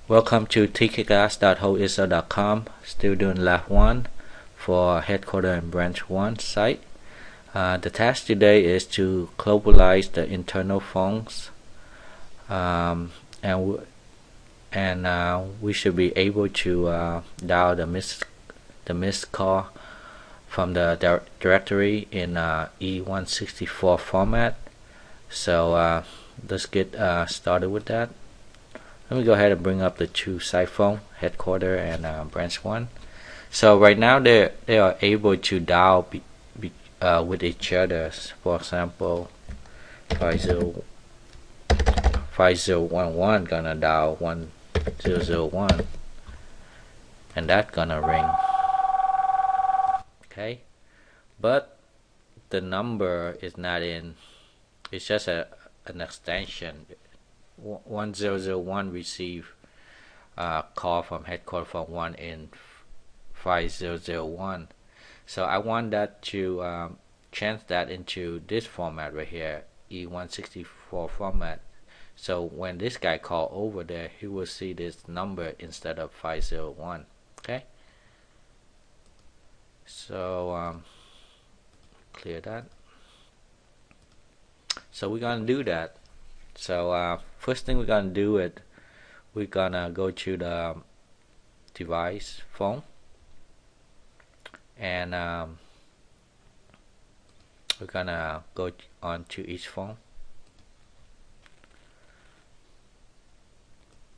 Welcome to tkclass.hoisl.com. Still doing lab 1 for headquarter and branch 1 site. The task today is to globalize the internal phones, and we should be able to dial the missed call from the directory in E164 format. So let's get started with that. Let me go ahead and bring up the two site phone, headquarter and branch 1. So right now they are able to dial with each other. For example, 5011 gonna dial 1001, and that gonna ring. Okay, but the number is not in. It's just an extension. 1001 receive call from headquarters from 1 in 5001. So I want that to change that into this format right here, E164 format. So when this guy call over there, he will see this number instead of 501. Okay, so clear that. So we're gonna do that. So first thing we're gonna do is we're gonna go to the device phone, and we're gonna go on to each phone.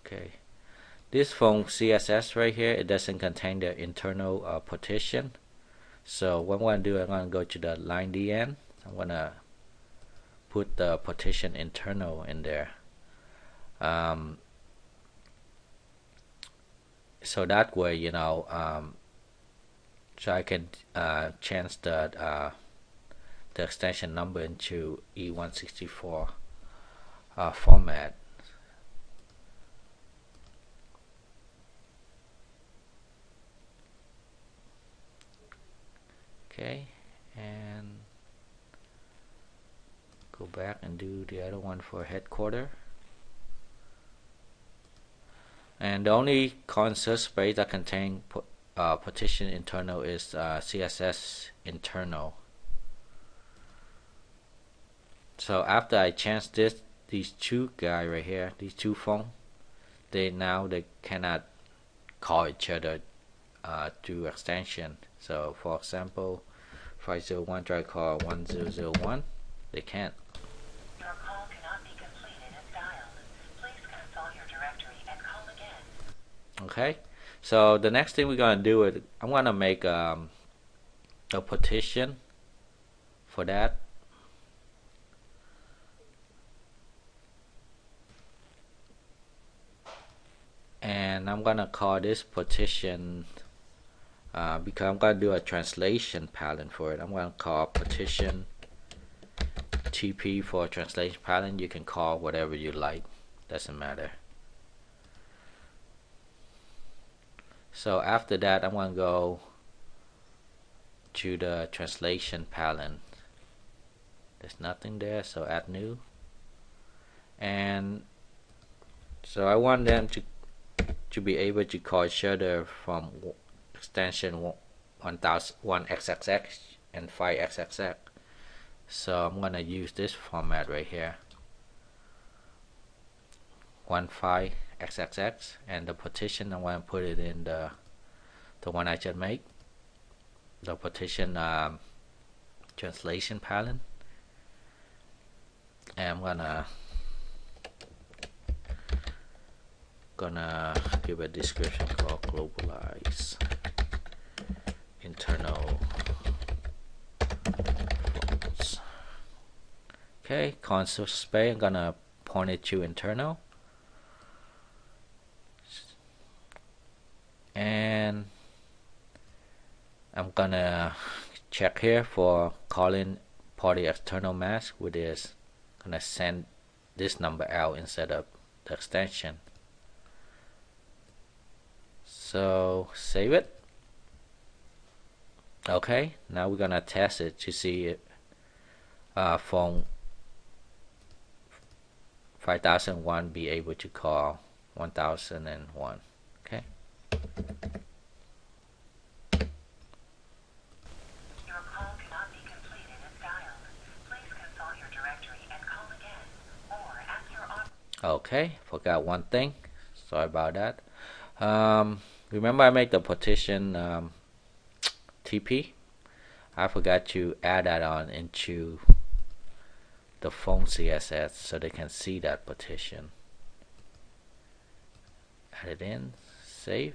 Okay, this phone CSS right here, it doesn't contain the internal partition. So what I'm gonna do, I'm gonna go to the line DN. I'm gonna put the partition internal in there, so that way, so I can change the extension number into E164 format. Okay, and go back and do the other one for headquarter. And the only console space that contain partition internal is CSS internal. So after I change these two guys right here, these two phones, they cannot call each other through extension. So for example, 501 try to call 1001, they can't. Your call cannot be completed as dialed. Please consult your directory and call again. Okay, so the next thing we're gonna do is I'm gonna make a partition for that. And I'm gonna call this partition because I'm gonna do a translation pattern for it. I'm gonna call partition TP for translation pattern. You can call whatever you like, doesn't matter. So after that, I'm gonna go to the translation pattern. There's nothing there, so add new. And so I want them to be able to call each other from extension 1xxx and 5xxx. So I'm gonna use this format right here, 15xxx, and the partition I'm gonna put it in the one I just made, the partition translation pattern, and I'm gonna give a description called Globalize internal phones. Okay, console space, I'm gonna point it to internal, and I'm gonna check here for calling party external mask, which is gonna send this number out instead of the extension. So save it. Okay, now we're gonna test it to see if phone 5001 be able to call 1001. Okay. Your call cannot be completed as dialed. Please consult your directory and call again. Or ask your Okay, forgot one thing. Sorry about that. Remember I made the partition TP? I forgot to add that on into the phone CSS so they can see that partition. Add it in, save.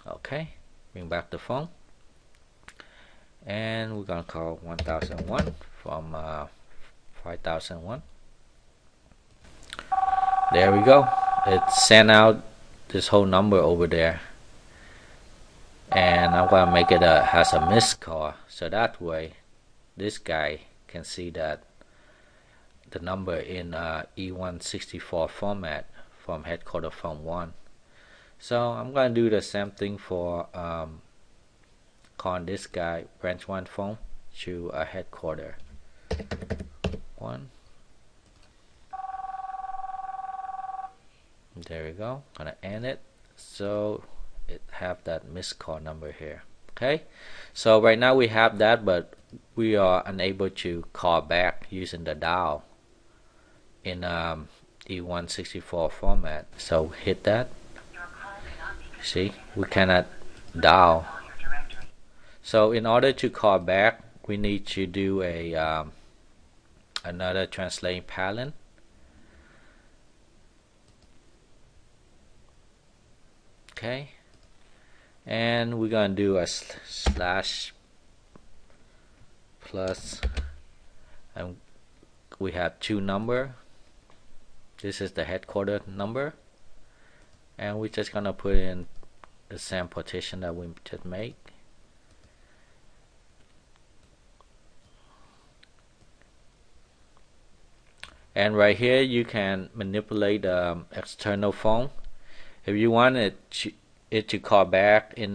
Okay, bring back the phone. And we're gonna call 1001 from 5001. There we go. It sent out this whole number over there. And I'm gonna make it has a missed call, so that way this guy can see that the number in E164 format from headquarter phone 1. So I'm gonna do the same thing for calling this guy branch 1 phone to a headquarter 1. There we go. Gonna end it so it have that missed call number here. Okay, so right now we have that, but we are unable to call back using the dial in E164 format. So hit that. See, we cannot dial. So in order to call back, we need to do a another translating pattern. Okay, and we're gonna do a slash plus, and we have two number. This is the headquarter number, and we're just gonna put in the same partition that we just made. And right here you can manipulate the external phone. If you want it to call back in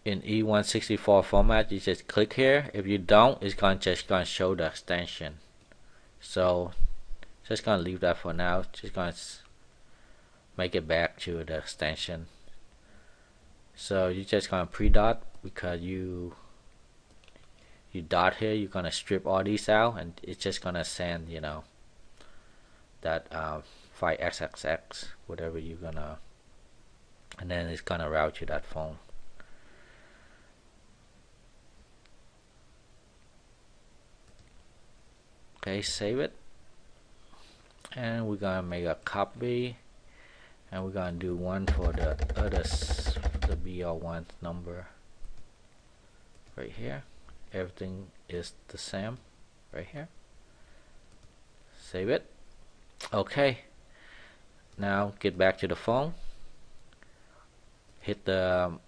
E164 format, you just click here. If you don't, it's just gonna show the extension. So just gonna leave that for now. Just gonna make it back to the extension. So you just gonna pre-dot, because you dot here, you're gonna strip all these out, and it's just gonna send, you know, that 5xxx, whatever you're gonna, and then it's gonna route you that phone. Okay, save it, and we're gonna make a copy, and we're gonna do one for the others, the BR1 number right here. Everything is the same right here. Save it. Okay, now get back to the phone, hit the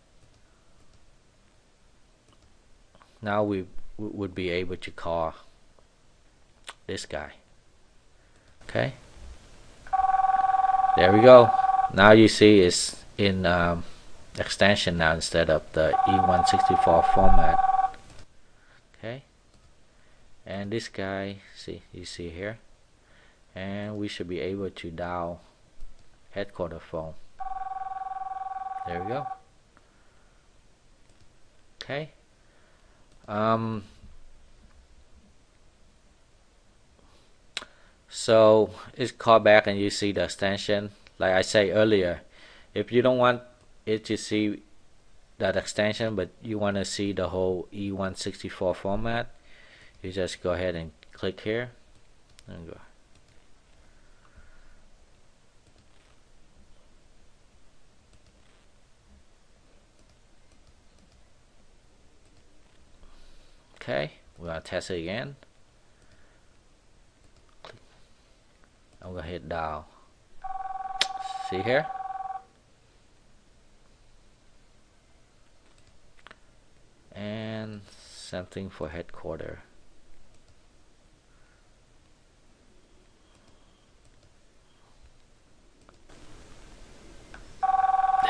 now we would be able to call this guy. Okay, there we go. Now you see it's in extension now instead of the E164 format. Okay, and this guy, see, you see here, and we should be able to dial headquarter phone. There we go. Okay, so it's called back, and you see the extension. Like I said earlier, if you don't want it to see that extension, but you want to see the whole E164 format, you just go ahead and click here and go. Okay, we're gonna test it again. I'm gonna hit dial. See here? And something for headquarter.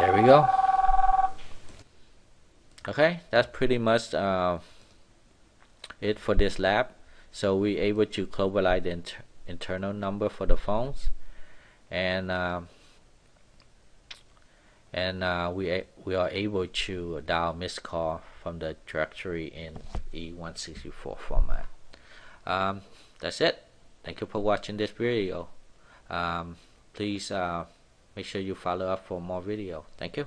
There we go. Okay, that's pretty much it for this lab. So we able to globalize the internal number for the phones, and we are able to dial missed call from the directory in E164 format. That's it. Thank you for watching this video. Please make sure you follow up for more video. Thank you.